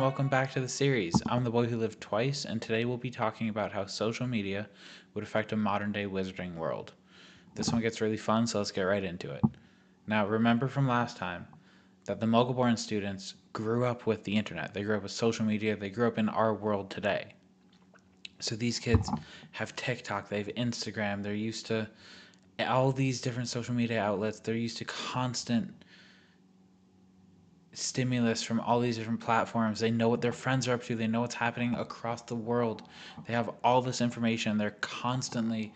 welcome back to the series. I'm the boy who lived twice, and today we'll be talking about how social media would affect a modern day wizarding world. This one gets really fun, so let's get right into it. Now, remember from last time that the Muggle-born students grew up with the internet. They grew up with social media. They grew up in our world today. So these kids have TikTok, they have Instagram, they're used to all these different social media outlets. They're used to constant stimulus from all these different platforms. They know what their friends are up to. They know what's happening across the world. They have all this information. They're constantly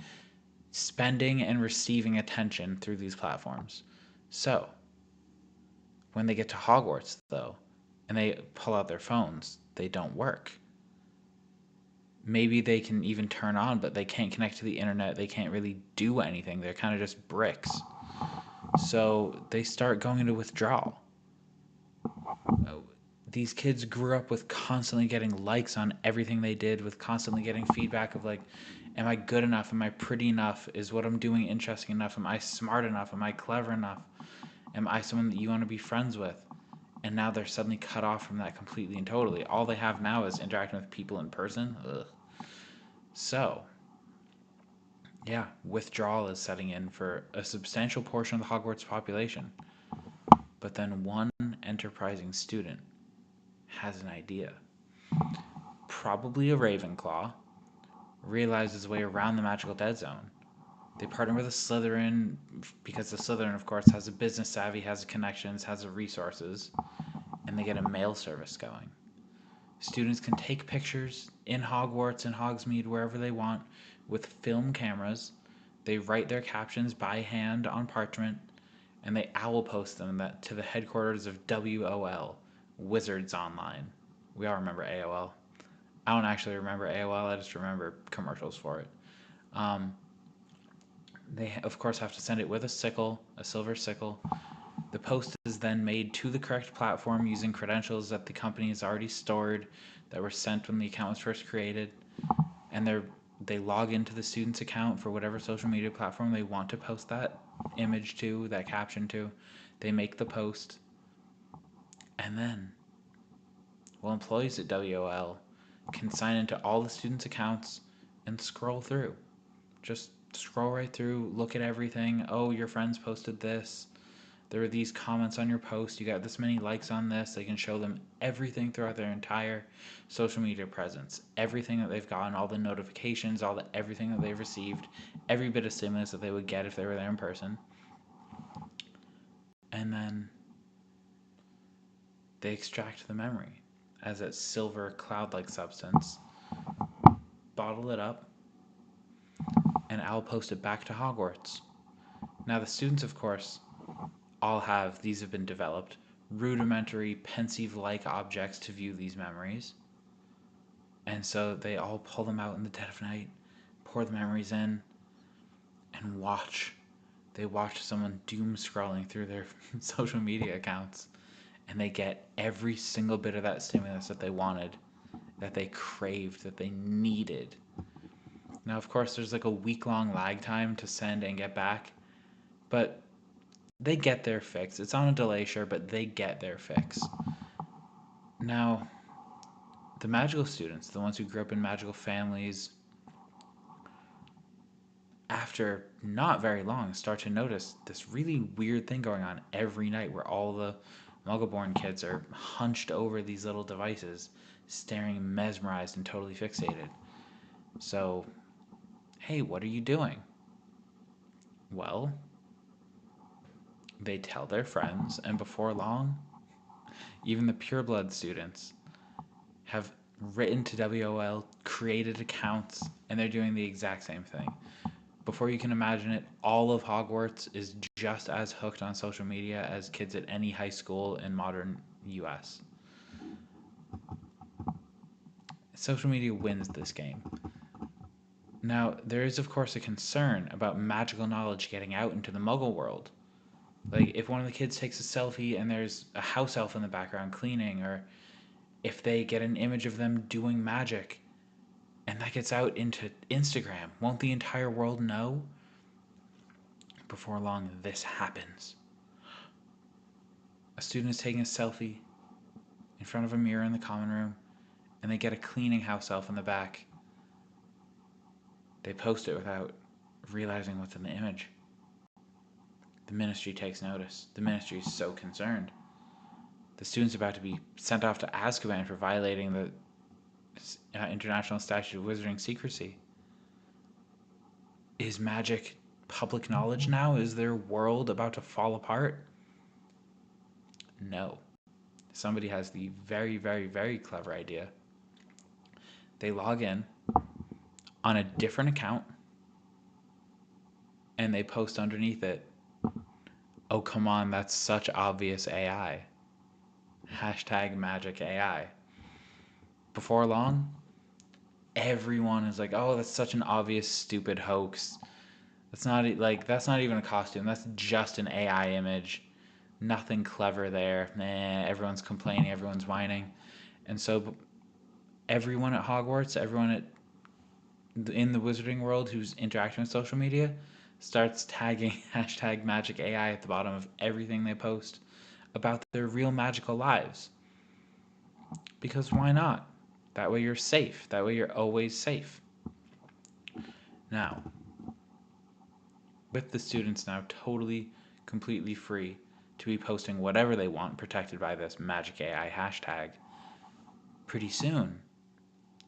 spending and receiving attention through these platforms. So, when they get to Hogwarts, though, and they pull out their phones, they don't work. Maybe they can even turn on, but they can't connect to the internet. They can't really do anything. They're kind of just bricks. So, they start going into withdrawal. These kids grew up with constantly getting likes on everything they did, with constantly getting feedback of like, am I good enough? Am I pretty enough? Is what I'm doing interesting enough? Am I smart enough? Am I clever enough? Am I someone that you want to be friends with? And now they're suddenly cut off from that completely and totally. All they have now is interacting with people in person. Ugh. So, yeah, withdrawal is setting in for a substantial portion of the Hogwarts population. But then one enterprising student has an idea. Probably a Ravenclaw, realizes his way around the magical dead zone. They partner with a Slytherin because the Slytherin, of course, has a business savvy, has connections, has the resources, and they get a mail service going. Students can take pictures in Hogwarts and Hogsmeade, wherever they want, with film cameras. They write their captions by hand on parchment, and they owl post them to the headquarters of WOL, Wizards Online. We all remember AOL. I don't actually remember AOL. I just remember commercials for it. Um, they of course have to send it with a sickle, a silver sickle. The post is then made to the correct platform using credentials that the company has already stored, that were sent when the account was first created, and they log into the student's account for whatever social media platform they want to post that image to, that caption to. They make the post, and then, well, employees at WOL can sign into all the students' accounts and scroll through. Just scroll right through, look at everything. Oh, your friends posted this. There were these comments on your post. You got this many likes on this. They can show them everything throughout their entire social media presence. Everything that they've gotten, all the notifications, everything that they've received, every bit of stimulus that they would get if they were there in person. And then they extract the memory as a silver cloud-like substance, bottle it up, and I'll post it back to Hogwarts. Now the students, of course, all have, these have been developed, rudimentary Pensieve-like objects to view these memories. And so they all pull them out in the dead of night, pour the memories in, and watch. They watch someone doom scrolling through their social media accounts, and they get every single bit of that stimulus that they wanted, that they craved, that they needed. Now, of course, there's like a week-long lag time to send and get back, but they get their fix. It's on a delay, sure, but they get their fix. Now, the magical students, the ones who grew up in magical families, after not very long, start to notice this really weird thing going on every night where all the Muggle-born kids are hunched over these little devices, staring mesmerized and totally fixated. So, hey, what are you doing? Well, they tell their friends, and before long, even the pureblood students have written to WOL, created accounts, and they're doing the exact same thing. Before you can imagine it, all of Hogwarts is just as hooked on social media as kids at any high school in modern US. Social media wins this game. Now, there is of course a concern about magical knowledge getting out into the Muggle world. Like, if one of the kids takes a selfie and there's a house elf in the background cleaning, or if they get an image of them doing magic and that gets out into Instagram, won't the entire world know? Before long, this happens. A student is taking a selfie in front of a mirror in the common room, and they get a cleaning house elf in the back. They post it without realizing what's in the image. The ministry takes notice. The ministry is so concerned. The student's about to be sent off to Azkaban for violating the International Statute of Wizarding Secrecy. Is magic public knowledge now? Is their world about to fall apart? No. Somebody has the very, very, very clever idea. They log in on a different account and they post underneath it, "Oh, come on, that's such obvious AI. Hashtag magic AI." Before long, everyone is like, "Oh, that's such an obvious, stupid hoax. That's not even a costume. That's just an AI image. Nothing clever there." Everyone's complaining, everyone's whining. And so everyone at Hogwarts, everyone in the wizarding world who's interacting with social media starts tagging hashtag magic AI at the bottom of everything they post about their real magical lives. Because why not? That way you're safe. That way you're always safe. Now, with the students now totally, completely free to be posting whatever they want, protected by this magic AI hashtag, pretty soon,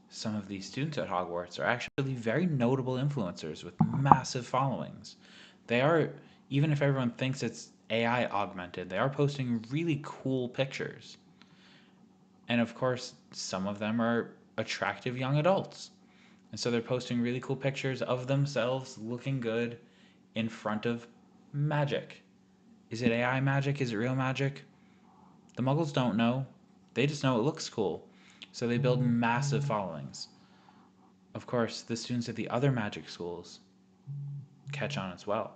some of these students at Hogwarts are actually very notable influencers with massive followings. They are, even if everyone thinks it's AI augmented, they are posting really cool pictures. And of course, some of them are attractive young adults. And so they're posting really cool pictures of themselves looking good in front of magic. Is it AI magic? Is it real magic? The muggles don't know. They just know it looks cool. So they build massive followings. Of course, the students at the other magic schools catch on as well.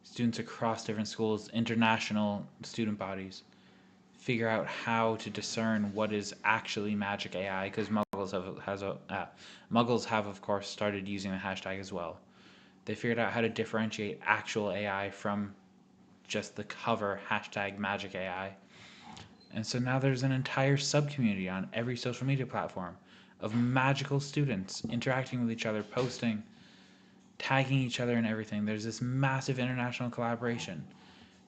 Students across different schools, international student bodies, figure out how to discern what is actually magic AI, because muggles have of course started using the hashtag as well. They figured out how to differentiate actual AI from just the cover hashtag magic AI. And so now there's an entire sub-community on every social media platform of magical students interacting with each other, posting, tagging each other and everything. There's this massive international collaboration.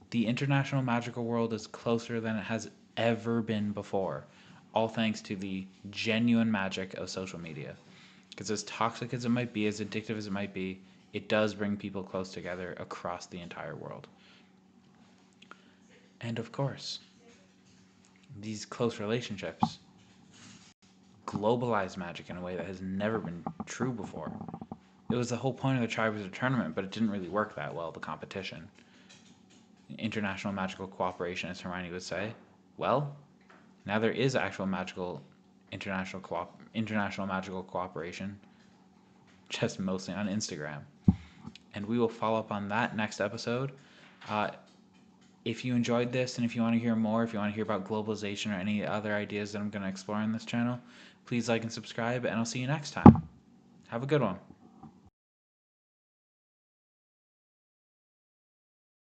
The international magical world is closer than it has ever been before, all thanks to the genuine magic of social media. Because as toxic as it might be, as addictive as it might be, it does bring people close together across the entire world. And of course, these close relationships globalize magic in a way that has never been true before. It was the whole point of the Triwizard Tournament, but it didn't really work that well, the competition. International magical cooperation, as Hermione would say. Well, now there is actual international magical cooperation, just mostly on Instagram. And we will follow up on that next episode. If you enjoyed this and if you want to hear more, if you want to hear about globalization or any other ideas that I'm going to explore on this channel, please like and subscribe, and I'll see you next time. Have a good one.